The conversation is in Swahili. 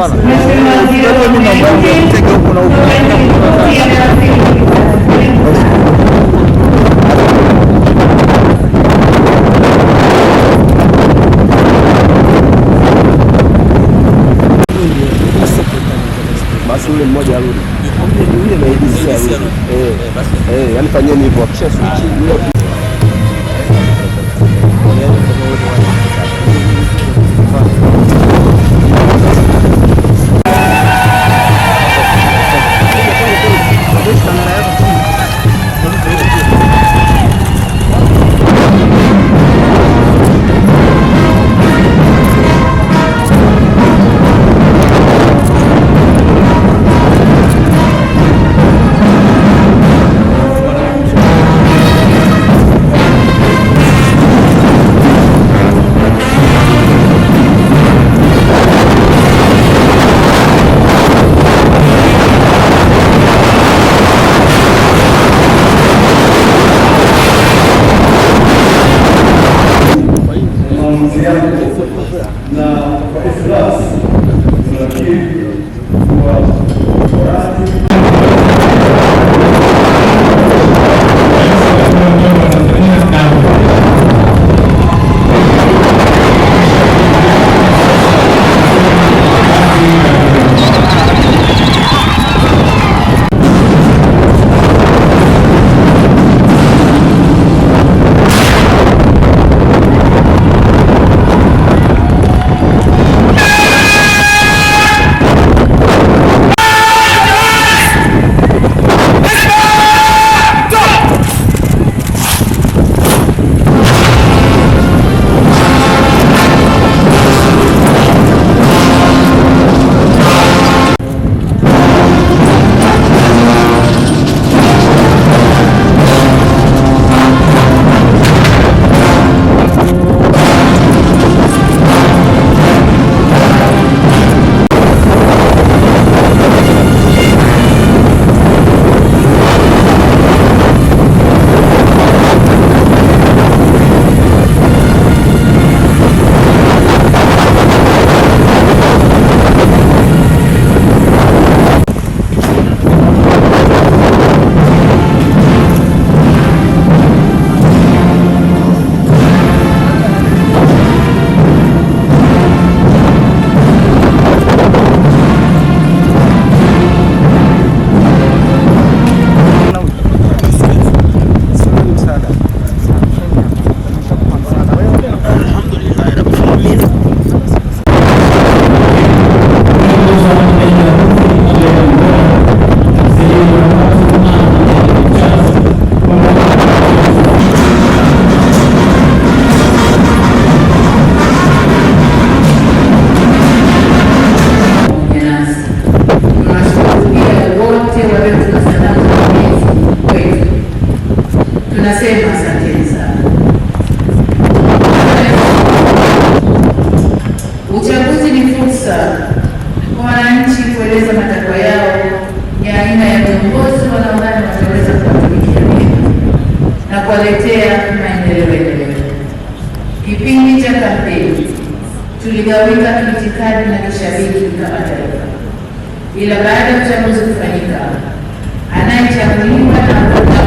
bwana. Mimi na mambo ya kutega huko na huko. Basi ule mmoja arudi. Yule naidisia. Yaani fanyeni hivyo kisha switch. na kwa ikhlasi tunakiri kuwa tunasema asanteni sana. Uchaguzi ni fursa kwa wananchi kueleza matakwa yao ya aina ya viongozi wanaodhani wataweza kuwatumikia vyema na kuwaletea maendeleo endelevu. Kipindi cha kampeni tuligawika kiitikadi na kishabiki kama taifa, ila baada ya uchaguzi kufanyika, anayechaguliwa na